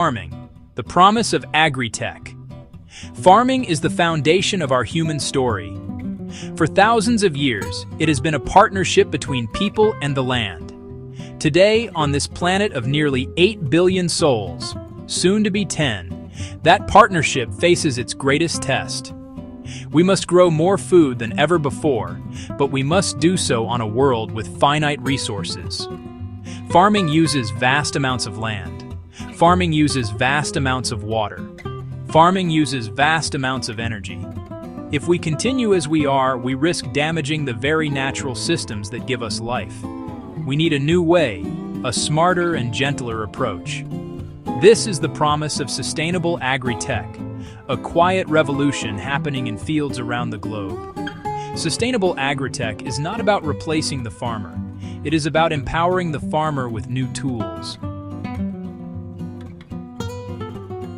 Farming, the promise of agri-tech. Farming is the foundation of our human story. For thousands of years, it has been a partnership between people and the land. Today, on this planet of nearly 8 billion souls, soon to be 10, that partnership faces its greatest test. We must grow more food than ever before, but we must do so on a world with finite resources. Farming uses vast amounts of land. Farming uses vast amounts of water. Farming uses vast amounts of energy. If we continue as we are, we risk damaging the very natural systems that give us life. We need a new way, a smarter and gentler approach. This is the promise of sustainable agri-tech, a quiet revolution happening in fields around the globe. Sustainable agri-tech is not about replacing the farmer. It is about empowering the farmer with new tools.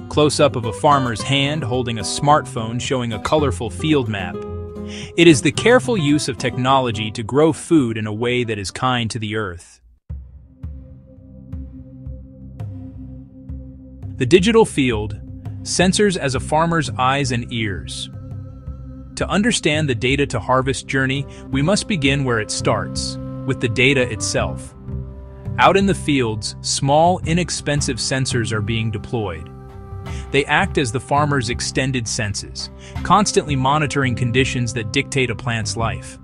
Close-up of a farmer's hand holding a smartphone showing a colorful field map. It is the careful use of technology to grow food in a way that is kind to the earth. The digital field, sensors as a farmer's eyes and ears. To understand the data-to-harvest journey, we must begin where it starts, with the data itself. Out in the fields, small, inexpensive sensors are being deployed. They act as the farmer's extended senses, constantly monitoring conditions that dictate a plant's life.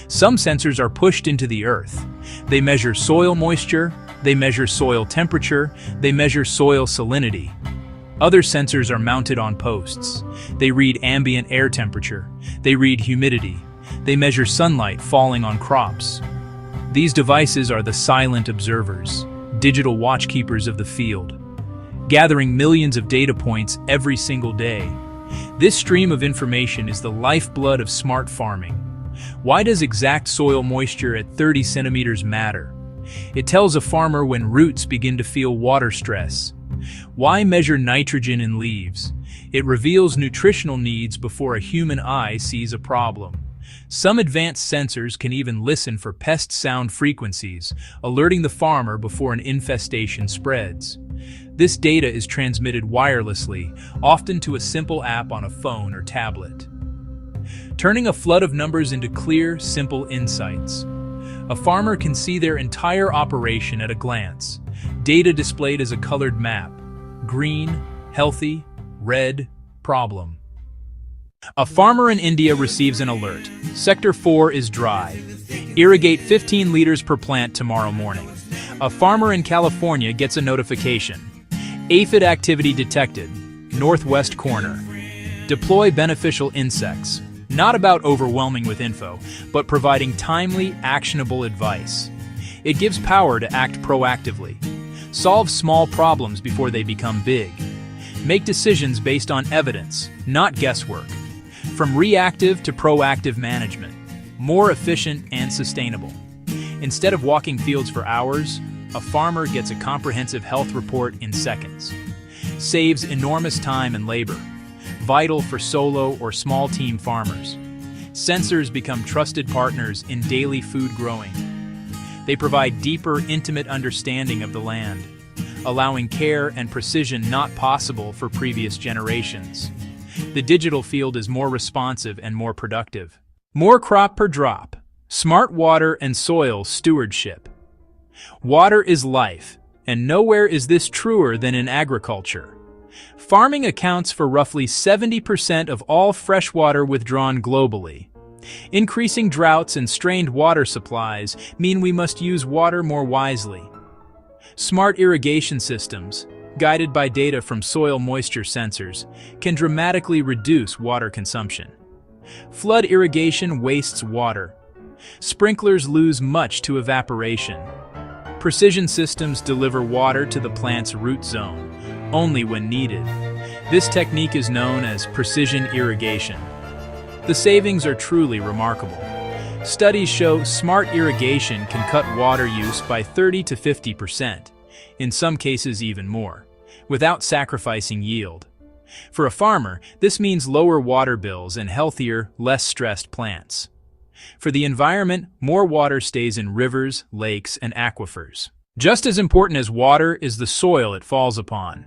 Some sensors are pushed into the earth. They measure soil moisture, they measure soil temperature, they measure soil salinity. Other sensors are mounted on posts. They read ambient air temperature, they read humidity, they measure sunlight falling on crops. These devices are the silent observers, digital watchkeepers of the field, gathering millions of data points every single day. This stream of information is the lifeblood of smart farming. Why does exact soil moisture at 30 centimeters matter? It tells a farmer when roots begin to feel water stress. Why measure nitrogen in leaves? It reveals nutritional needs before a human eye sees a problem. Some advanced sensors can even listen for pest sound frequencies, alerting the farmer before an infestation spreads. This data is transmitted wirelessly, often to a simple app on a phone or tablet, turning a flood of numbers into clear, simple insights. A farmer can see their entire operation at a glance, data displayed as a colored map: green, healthy; red, problem. A farmer in India receives an alert. Sector 4 is dry. Irrigate 15 liters per plant tomorrow morning. A farmer in California gets a notification. Aphid activity detected, northwest corner. Deploy beneficial insects. Not about overwhelming with info, but providing timely, actionable advice. It gives power to act proactively. Solve small problems before they become big. Make decisions based on evidence, not guesswork. From reactive to proactive management. More efficient and sustainable. Instead of walking fields for hours, a farmer gets a comprehensive health report in seconds. Saves enormous time and labor, vital for solo or small team farmers. Sensors become trusted partners in daily food growing. They provide deeper, intimate understanding of the land, allowing care and precision not possible for previous generations. The digital field is more responsive and more productive. More crop per drop. Smart water and soil stewardship. Water is life, and nowhere is this truer than in agriculture. Farming accounts for roughly 70% of all fresh water withdrawn globally. Increasing droughts and strained water supplies mean we must use water more wisely. Smart irrigation systems, guided by data from soil moisture sensors, can dramatically reduce water consumption. Flood irrigation wastes water. Sprinklers lose much to evaporation. Precision systems deliver water to the plant's root zone, only when needed. This technique is known as precision irrigation. The savings are truly remarkable. Studies show smart irrigation can cut water use by 30 to 50%, in some cases even more, without sacrificing yield. For a farmer, this means lower water bills and healthier, less stressed plants. For the environment, more water stays in rivers, lakes, and aquifers. Just as important as water is the soil it falls upon.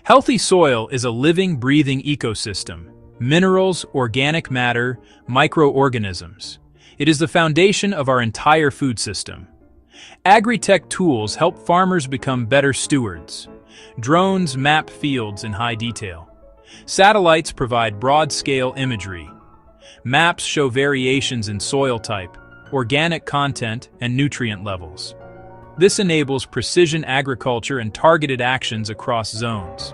Healthy soil is a living, breathing ecosystem. Minerals, organic matter, microorganisms. It is the foundation of our entire food system. Agri-tech tools help farmers become better stewards. Drones map fields in high detail. Satellites provide broad-scale imagery. Maps show variations in soil type, organic content, and nutrient levels. This enables precision agriculture and targeted actions across zones.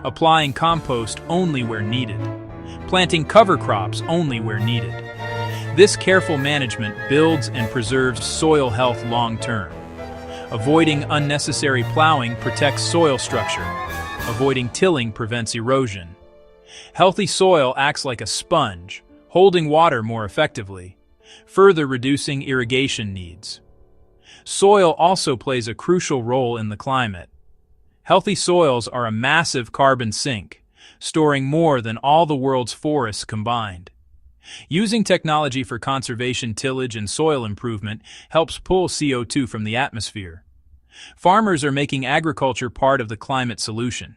Applying compost only where needed. Planting cover crops only where needed. This careful management builds and preserves soil health long-term. Avoiding unnecessary plowing protects soil structure. Avoiding tilling prevents erosion. Healthy soil acts like a sponge, holding water more effectively, further reducing irrigation needs. Soil also plays a crucial role in the climate. Healthy soils are a massive carbon sink, storing more than all the world's forests combined. Using technology for conservation, tillage, and soil improvement helps pull CO2 from the atmosphere. Farmers are making agriculture part of the climate solution.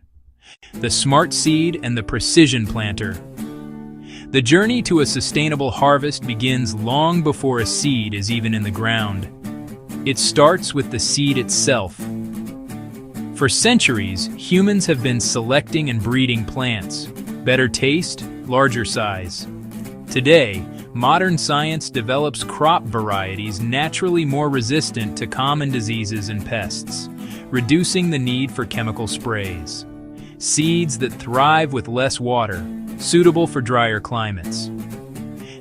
The smart seed and the precision planter. The journey to a sustainable harvest begins long before a seed is even in the ground. It starts with the seed itself. For centuries, humans have been selecting and breeding plants. Better taste, larger size. Today, modern science develops crop varieties naturally more resistant to common diseases and pests, reducing the need for chemical sprays. Seeds that thrive with less water, suitable for drier climates.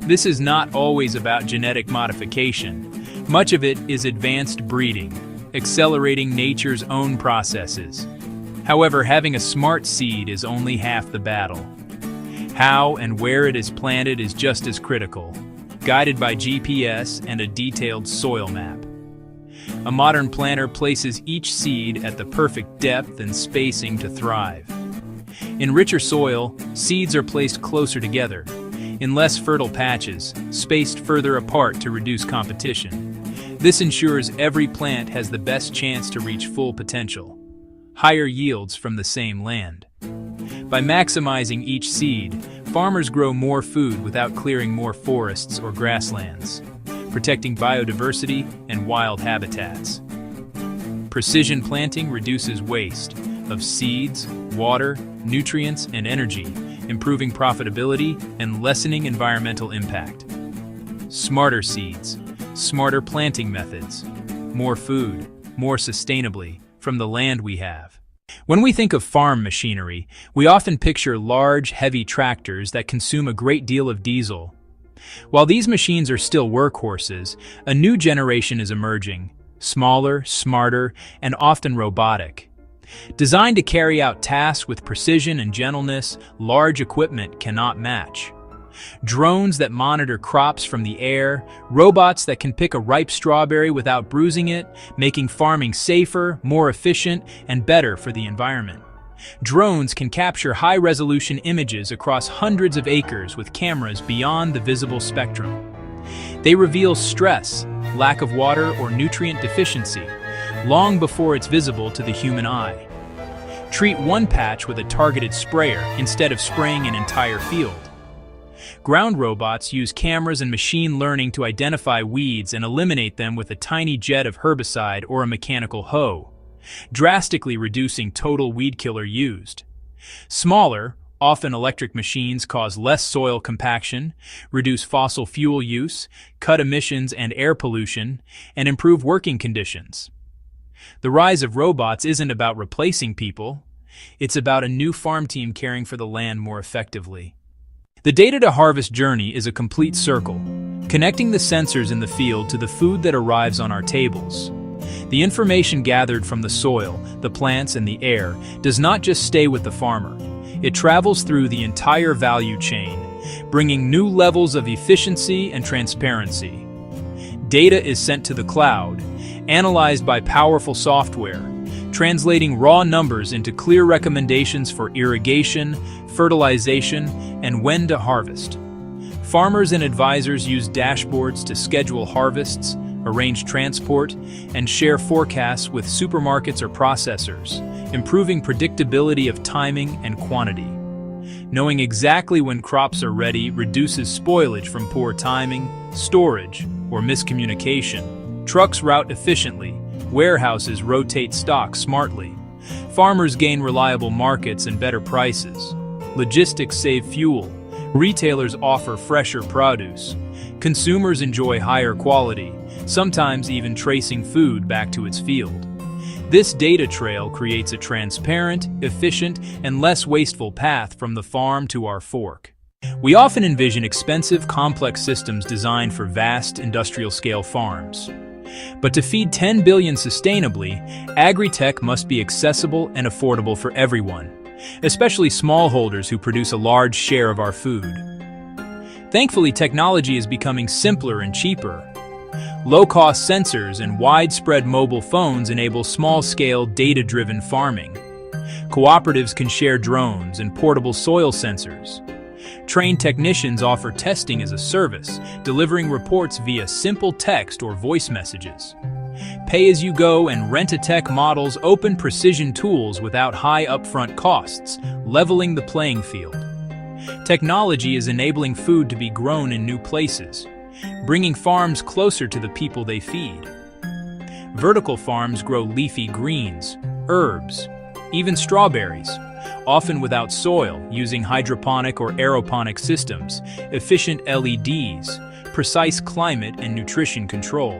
This is not always about genetic modification. Much of it is advanced breeding, accelerating nature's own processes. However, having a smart seed is only half the battle. How and where it is planted is just as critical, guided by GPS and a detailed soil map. A modern planter places each seed at the perfect depth and spacing to thrive. In richer soil, seeds are placed closer together. In less fertile patches, spaced further apart to reduce competition. This ensures every plant has the best chance to reach full potential. Higher yields from the same land. By maximizing each seed, farmers grow more food without clearing more forests or grasslands, protecting biodiversity and wild habitats. Precision planting reduces waste of seeds, water, nutrients, and energy, improving profitability and lessening environmental impact. Smarter seeds, smarter planting methods, more food, more sustainably, from the land we have. When we think of farm machinery, we often picture large, heavy tractors that consume a great deal of diesel. While these machines are still workhorses, a new generation is emerging, smaller, smarter, and often robotic. Designed to carry out tasks with precision and gentleness, large equipment cannot match. Drones that monitor crops from the air, robots that can pick a ripe strawberry without bruising it, making farming safer, more efficient, and better for the environment. Drones can capture high-resolution images across hundreds of acres with cameras beyond the visible spectrum. They reveal stress, lack of water, or nutrient deficiency, long before it's visible to the human eye. Treat one patch with a targeted sprayer instead of spraying an entire field. Ground robots use cameras and machine learning to identify weeds and eliminate them with a tiny jet of herbicide or a mechanical hoe, drastically reducing total weed killer used. Smaller, often electric machines cause less soil compaction, reduce fossil fuel use, cut emissions and air pollution, and improve working conditions. The rise of robots isn't about replacing people, it's about a new farm team caring for the land more effectively. The data-to-harvest journey is a complete circle, connecting the sensors in the field to the food that arrives on our tables. The information gathered from the soil, the plants, and the air does not just stay with the farmer. It travels through the entire value chain, bringing new levels of efficiency and transparency. Data is sent to the cloud, analyzed by powerful software, translating raw numbers into clear recommendations for irrigation, fertilization, and when to harvest. Farmers and advisors use dashboards to schedule harvests, arrange transport, and share forecasts with supermarkets or processors, improving predictability of timing and quantity. Knowing exactly when crops are ready reduces spoilage from poor timing, storage, or miscommunication. Trucks route efficiently, warehouses rotate stock smartly. Farmers gain reliable markets and better prices. Logistics save fuel. Retailers offer fresher produce. Consumers enjoy higher quality, sometimes even tracing food back to its field. This data trail creates a transparent, efficient, and less wasteful path from the farm to our fork. We often envision expensive, complex systems designed for vast, industrial-scale farms. But to feed 10 billion sustainably, agri-tech must be accessible and affordable for everyone, especially smallholders who produce a large share of our food. Thankfully, technology is becoming simpler and cheaper. Low-cost sensors and widespread mobile phones enable small-scale, data-driven farming. Cooperatives can share drones and portable soil sensors. Trained technicians offer testing as a service, delivering reports via simple text or voice messages. Pay-as-you-go and rent-a-tech models open precision tools without high upfront costs, leveling the playing field. Technology is enabling food to be grown in new places, bringing farms closer to the people they feed. Vertical farms grow leafy greens, herbs, even strawberries, often without soil, using hydroponic or aeroponic systems, efficient LEDs, precise climate and nutrition control.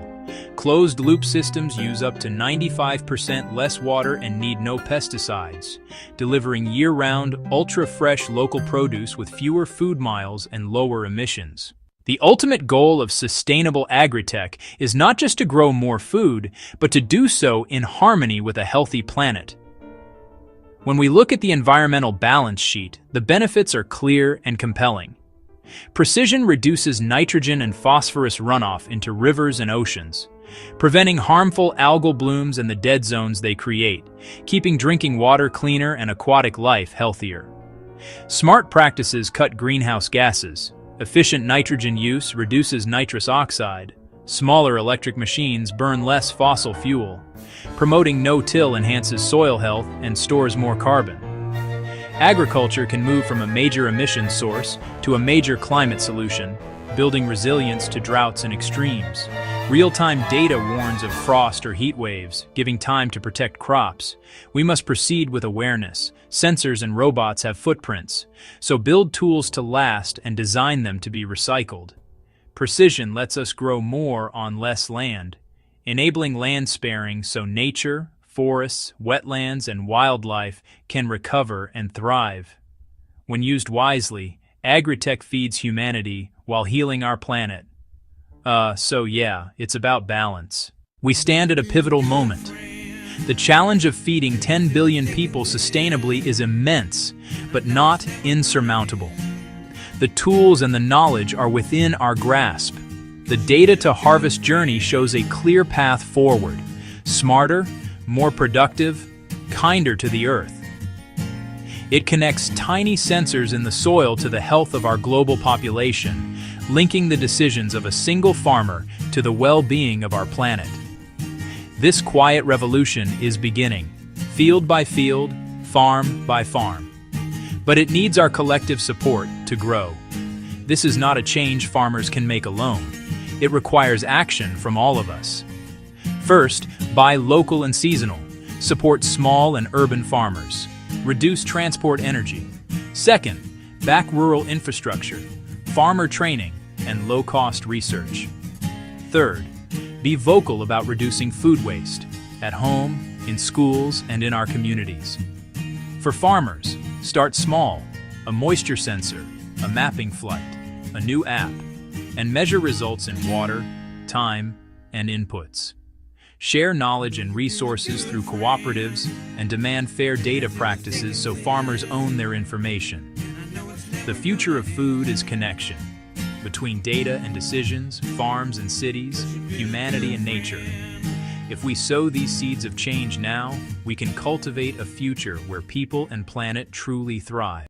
Closed-loop systems use up to 95% less water and need no pesticides, delivering year-round, ultra-fresh local produce with fewer food miles and lower emissions. The ultimate goal of sustainable agri-tech is not just to grow more food, but to do so in harmony with a healthy planet. When we look at the environmental balance sheet, the benefits are clear and compelling. Precision reduces nitrogen and phosphorus runoff into rivers and oceans, preventing harmful algal blooms and the dead zones they create, keeping drinking water cleaner and aquatic life healthier. Smart practices cut greenhouse gases. Efficient nitrogen use reduces nitrous oxide. Smaller electric machines burn less fossil fuel. Promoting no-till enhances soil health and stores more carbon. Agriculture can move from a major emissions source to a major climate solution, building resilience to droughts and extremes. Real-time data warns of frost or heat waves, giving time to protect crops. We must proceed with awareness. Sensors and robots have footprints, so build tools to last and design them to be recycled. Precision lets us grow more on less land, enabling land sparing so nature, forests, wetlands, and wildlife can recover and thrive. When used wisely, agri-tech feeds humanity while healing our planet. So yeah, it's about balance. We stand at a pivotal moment. The challenge of feeding 10 billion people sustainably is immense, but not insurmountable. The tools and the knowledge are within our grasp. The Data to Harvest journey shows a clear path forward, smarter, more productive, kinder to the earth. It connects tiny sensors in the soil to the health of our global population, linking the decisions of a single farmer to the well-being of our planet. This quiet revolution is beginning, field by field, farm by farm. But it needs our collective support to grow. This is not a change farmers can make alone. It requires action from all of us. First, buy local and seasonal. Support small and urban farmers. Reduce transport energy. Second, back rural infrastructure, farmer training, and low-cost research. Third, be vocal about reducing food waste, at home, in schools, and in our communities. For farmers, start small, a moisture sensor, a mapping flight, a new app, and measure results in water, time, and inputs. Share knowledge and resources through cooperatives and demand fair data practices so farmers own their information. The future of food is connection between data and decisions, farms and cities, humanity and nature. If we sow these seeds of change now, we can cultivate a future where people and planet truly thrive.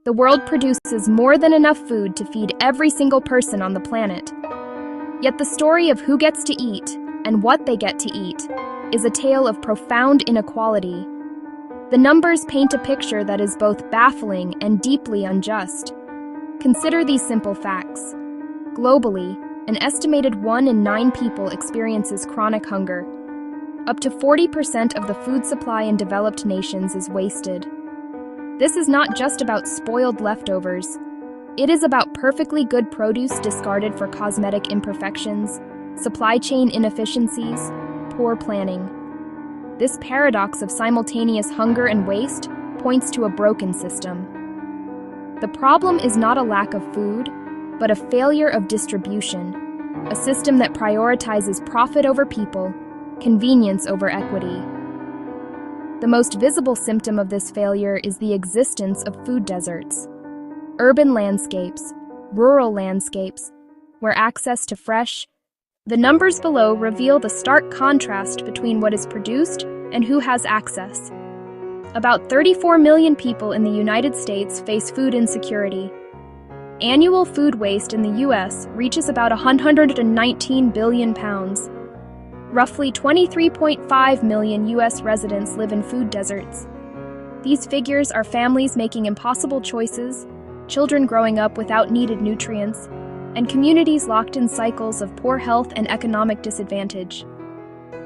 The world produces more than enough food to feed every single person on the planet. Yet the story of who gets to eat and what they get to eat is a tale of profound inequality. The numbers paint a picture that is both baffling and deeply unjust. Consider these simple facts. Globally, an estimated 1 in 9 people experiences chronic hunger. Up to 40% of the food supply in developed nations is wasted. This is not just about spoiled leftovers. It is about perfectly good produce discarded for cosmetic imperfections, supply chain inefficiencies, poor planning. This paradox of simultaneous hunger and waste points to a broken system. The problem is not a lack of food, but a failure of distribution, a system that prioritizes profit over people, convenience over equity. The most visible symptom of this failure is the existence of food deserts. Urban landscapes, rural landscapes, where access to fresh. The numbers below reveal the stark contrast between what is produced and who has access. About 34 million people in the United States face food insecurity. Annual food waste in the U.S. reaches about 119 billion pounds. Roughly 23.5 million U.S. residents live in food deserts. These figures are families making impossible choices, children growing up without needed nutrients, and communities locked in cycles of poor health and economic disadvantage.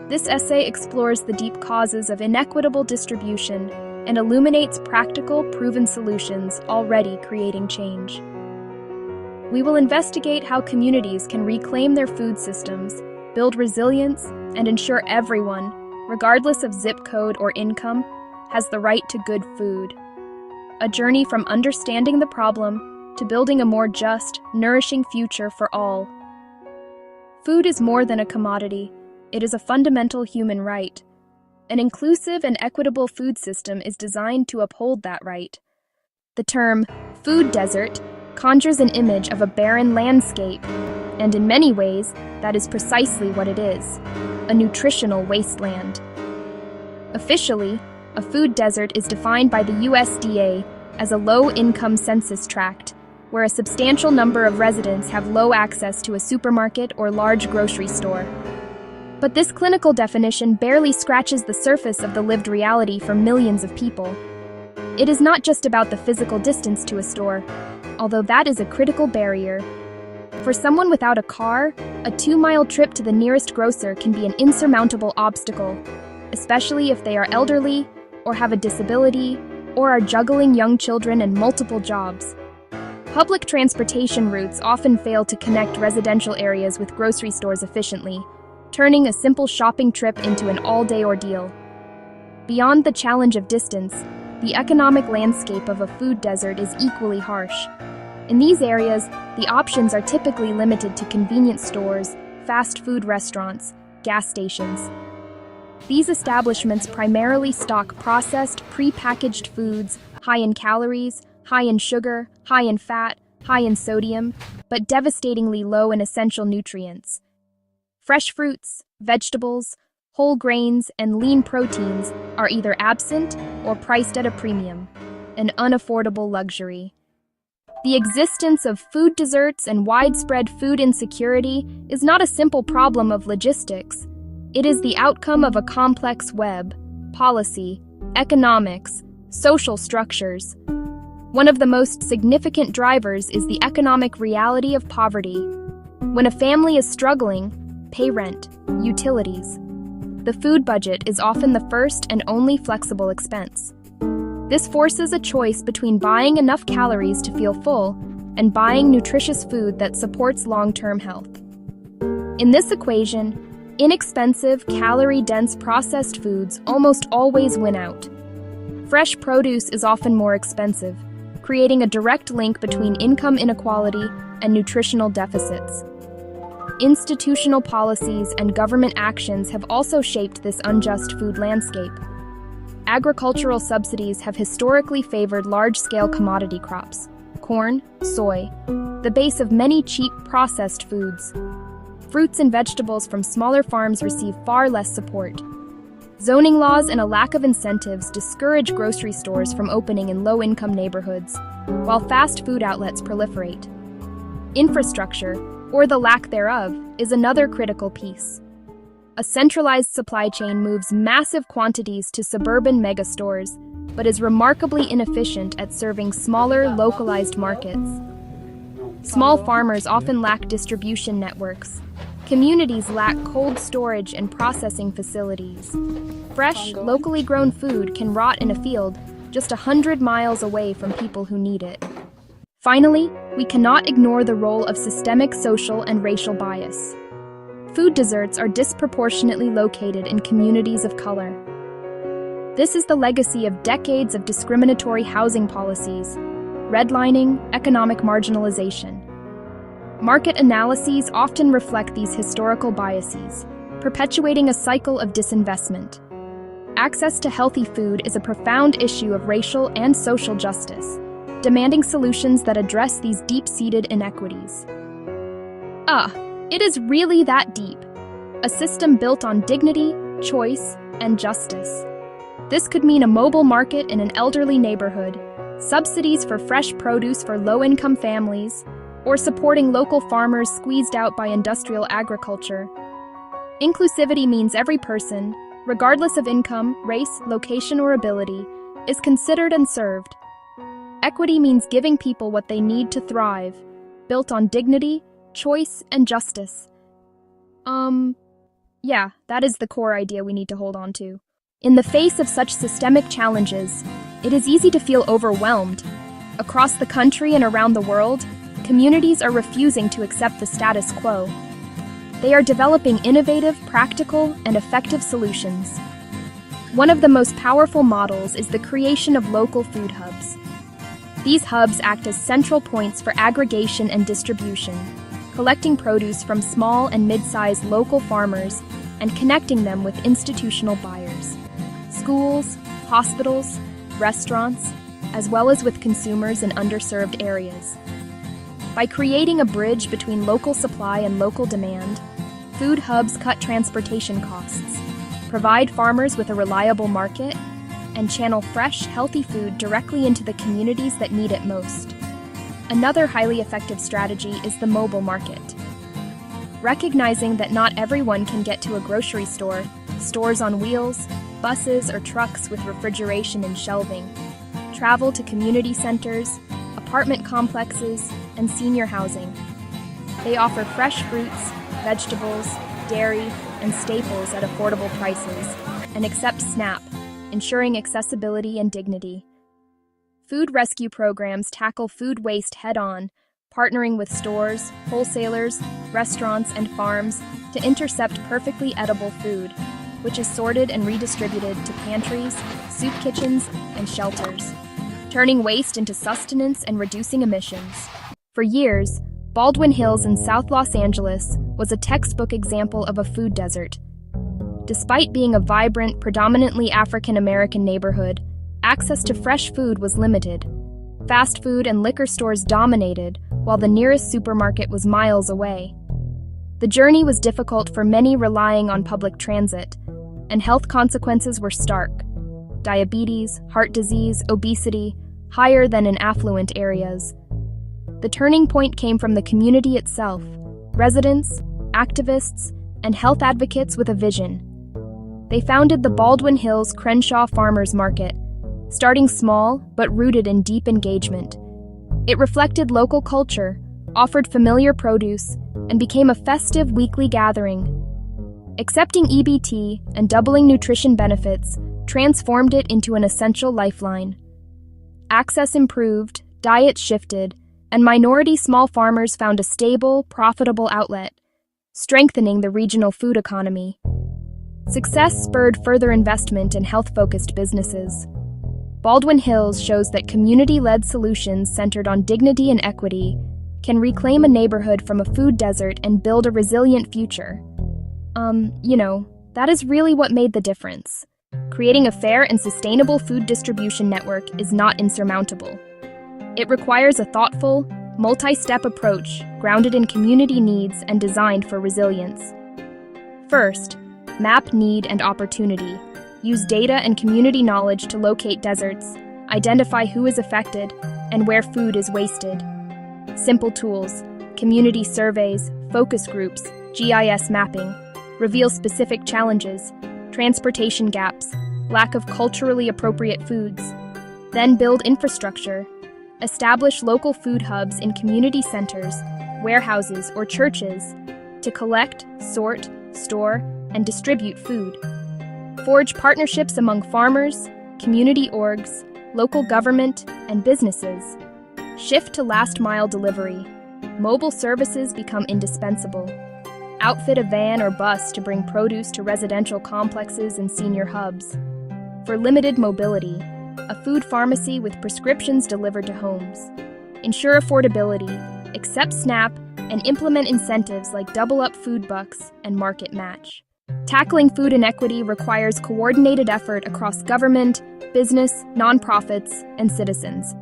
This essay explores the deep causes of inequitable distribution and illuminates practical, proven solutions already creating change. We will investigate how communities can reclaim their food systems, build resilience, and ensure everyone, regardless of zip code or income, has the right to good food. A journey from understanding the problem to building a more just, nourishing future for all. Food is more than a commodity. It is a fundamental human right. An inclusive and equitable food system is designed to uphold that right. The term food desert conjures an image of a barren landscape, and in many ways, that is precisely what it is, a nutritional wasteland. Officially, a food desert is defined by the USDA as a low-income census tract, where a substantial number of residents have low access to a supermarket or large grocery store. But this clinical definition barely scratches the surface of the lived reality for millions of people. It is not just about the physical distance to a store, although that is a critical barrier. For someone without a car, a 2-mile trip to the nearest grocer can be an insurmountable obstacle, especially if they are elderly, or have a disability, or are juggling young children and multiple jobs. Public transportation routes often fail to connect residential areas with grocery stores efficiently, turning a simple shopping trip into an all-day ordeal. Beyond the challenge of distance, the economic landscape of a food desert is equally harsh. In these areas, the options are typically limited to convenience stores, fast food restaurants, gas stations. These establishments primarily stock processed, pre-packaged foods, high in calories, high in sugar, high in fat, high in sodium, but devastatingly low in essential nutrients. Fresh fruits, vegetables, whole grains, and lean proteins are either absent or priced at a premium, an unaffordable luxury. The existence of food deserts and widespread food insecurity is not a simple problem of logistics. It is the outcome of a complex web: policy, economics, social structures. One of the most significant drivers is the economic reality of poverty. When a family is struggling, pay rent, utilities. The food budget is often the first and only flexible expense. This forces a choice between buying enough calories to feel full and buying nutritious food that supports long-term health. In this equation, inexpensive, calorie-dense processed foods almost always win out. Fresh produce is often more expensive, creating a direct link between income inequality and nutritional deficits. Institutional policies and government actions have also shaped this unjust food landscape. Agricultural subsidies have historically favored large-scale commodity crops, corn, soy, the base of many cheap processed foods. Fruits and vegetables from smaller farms receive far less support. Zoning laws and a lack of incentives discourage grocery stores from opening in low-income neighborhoods, while fast food outlets proliferate. Infrastructure, or the lack thereof, is another critical piece. A centralized supply chain moves massive quantities to suburban megastores, but is remarkably inefficient at serving smaller, localized markets. Small farmers often lack distribution networks. Communities lack cold storage and processing facilities. Fresh, locally grown food can rot in a field just 100 miles away from people who need it. Finally, we cannot ignore the role of systemic social and racial bias. Food deserts are disproportionately located in communities of color. This is the legacy of decades of discriminatory housing policies, redlining, economic marginalization. Market analyses often reflect these historical biases, perpetuating a cycle of disinvestment. Access to healthy food is a profound issue of racial and social justice, demanding solutions that address these deep-seated inequities. It is really that deep. A system built on dignity, choice, and justice. This could mean a mobile market in an elderly neighborhood, subsidies for fresh produce for low-income families, or supporting local farmers squeezed out by industrial agriculture. Inclusivity means every person, regardless of income, race, location, or ability, is considered and served. Equity means giving people what they need to thrive, built on dignity, choice, and justice. Yeah, that is the core idea we need to hold on to. In the face of such systemic challenges, it is easy to feel overwhelmed. Across the country and around the world, communities are refusing to accept the status quo. They are developing innovative, practical, and effective solutions. One of the most powerful models is the creation of local food hubs. These hubs act as central points for aggregation and distribution, collecting produce from small and mid-sized local farmers and connecting them with institutional buyers. Schools, hospitals, restaurants, as well as with consumers in underserved areas. By creating a bridge between local supply and local demand, food hubs cut transportation costs, provide farmers with a reliable market, and channel fresh, healthy food directly into the communities that need it most. Another highly effective strategy is the mobile market. Recognizing that not everyone can get to a grocery store, stores on wheels, buses, or trucks with refrigeration and shelving travel to community centers, apartment complexes, and senior housing. They offer fresh fruits, vegetables, dairy, and staples at affordable prices, and accept SNAP, ensuring accessibility and dignity. Food rescue programs tackle food waste head-on, partnering with stores, wholesalers, restaurants, and farms to intercept perfectly edible food, which is sorted and redistributed to pantries, soup kitchens, and shelters, turning waste into sustenance and reducing emissions. For years, Baldwin Hills in South Los Angeles was a textbook example of a food desert. Despite being a vibrant, predominantly African-American neighborhood, access to fresh food was limited. Fast food and liquor stores dominated, while the nearest supermarket was miles away. The journey was difficult for many relying on public transit, and health consequences were stark. Diabetes, heart disease, obesity, higher than in affluent areas. The turning point came from the community itself, residents, activists, and health advocates with a vision. They founded the Baldwin Hills Crenshaw Farmers Market, starting small but rooted in deep engagement. It reflected local culture, offered familiar produce, and became a festive weekly gathering. Accepting EBT and doubling nutrition benefits transformed it into an essential lifeline. Access improved, diets shifted, and minority small farmers found a stable, profitable outlet, strengthening the regional food economy. Success spurred further investment in health-focused businesses. Baldwin Hills shows that community-led solutions centered on dignity and equity can reclaim a neighborhood from a food desert and build a resilient future. That is really what made the difference. Creating a fair and sustainable food distribution network is not insurmountable. It requires a thoughtful, multi-step approach grounded in community needs and designed for resilience. First, map need and opportunity. use data and community knowledge to locate deserts, identify who is affected, and where food is wasted. Simple tools, community surveys, focus groups, GIS mapping, reveal specific challenges, transportation gaps, lack of culturally appropriate foods. Then build infrastructure. Establish local food hubs in community centers, warehouses, or churches to collect, sort, store, and distribute food. Forge partnerships among farmers, community orgs, local government, and businesses. Shift to last-mile delivery. Mobile services become indispensable. Outfit a van or bus to bring produce to residential complexes and senior hubs. For limited mobility, a food pharmacy with prescriptions delivered to homes. Ensure affordability, accept SNAP, and implement incentives like double-up food bucks and market match. Tackling food inequity requires coordinated effort across government, business, nonprofits, and citizens.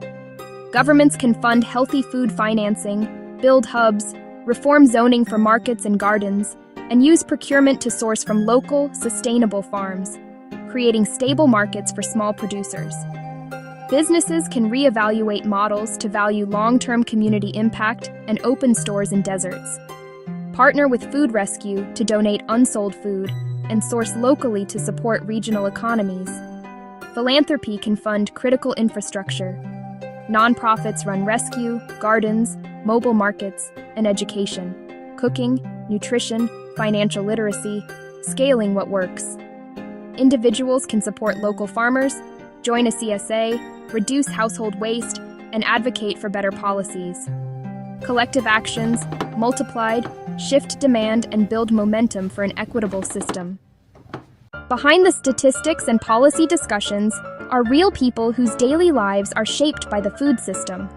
Governments can fund healthy food financing, build hubs, reform zoning for markets and gardens, and use procurement to source from local, sustainable farms, creating stable markets for small producers. Businesses can reevaluate models to value long-term community impact and open stores in deserts. Partner with food rescue to donate unsold food and source locally to support regional economies. Philanthropy can fund critical infrastructure. Nonprofits run rescue, gardens, mobile markets, and education, cooking, nutrition, financial literacy, scaling what works. Individuals can support local farmers, join a CSA, reduce household waste, and advocate for better policies. Collective actions, multiplied, shift demand and build momentum for an equitable system. Behind the statistics and policy discussions are real people whose daily lives are shaped by the food system.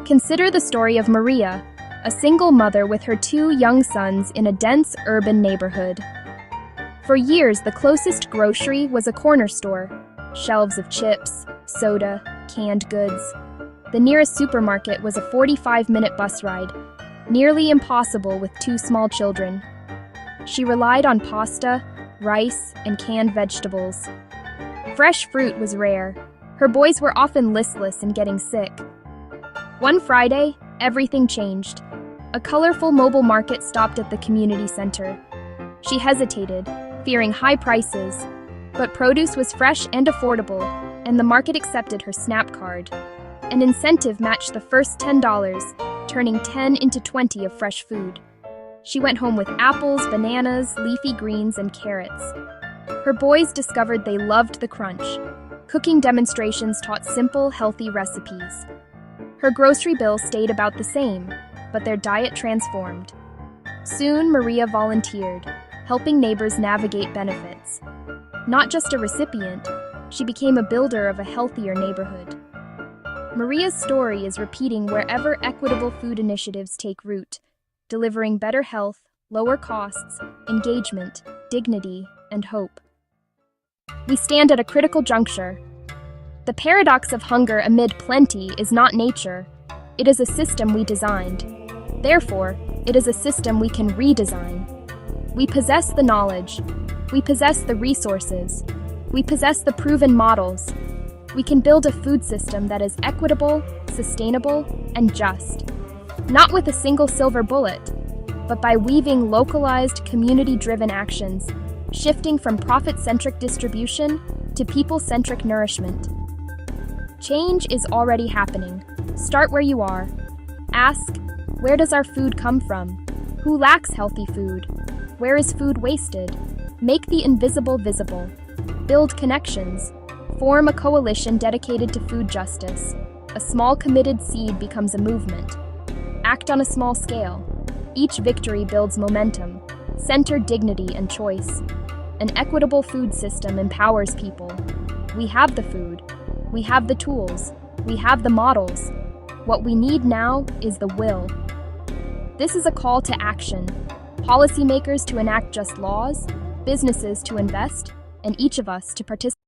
Consider the story of Maria, a single mother with her 2 young sons in a dense urban neighborhood. For years, the closest grocery was a corner store, shelves of chips, soda, canned goods. The nearest supermarket was a 45-minute bus ride, nearly impossible with 2 small children. She relied on pasta, rice, and canned vegetables. Fresh fruit was rare. Her boys were often listless and getting sick. One Friday, everything changed. A colorful mobile market stopped at the community center. She hesitated, fearing high prices, but produce was fresh and affordable, and the market accepted her SNAP card. An incentive matched the first $10, turning 10 into 20 of fresh food. She went home with apples, bananas, leafy greens, and carrots. Her boys discovered they loved the crunch. Cooking demonstrations taught simple, healthy recipes. Her grocery bill stayed about the same, but their diet transformed. Soon, Maria volunteered, helping neighbors navigate benefits. Not just a recipient, she became a builder of a healthier neighborhood. Maria's story is repeating wherever equitable food initiatives take root, delivering better health, lower costs, engagement, dignity, and hope. We stand at a critical juncture. The paradox of hunger amid plenty is not nature. It is a system we designed. Therefore, it is a system we can redesign. We possess the knowledge. We possess the resources. We possess the proven models. We can build a food system that is equitable, sustainable, and just. Not with a single silver bullet, but by weaving localized, community-driven actions, shifting from profit-centric distribution to people-centric nourishment. Change is already happening. Start where you are. Ask, where does our food come from? Who lacks healthy food? Where is food wasted? Make the invisible visible. Build connections. Form a coalition dedicated to food justice. A small committed seed becomes a movement. Act on a small scale. Each victory builds momentum. Center dignity and choice. An equitable food system empowers people. We have the food. We have the tools. We have the models. What we need now is the will. This is a call to action. Policymakers to enact just laws, businesses to invest, and each of us to participate.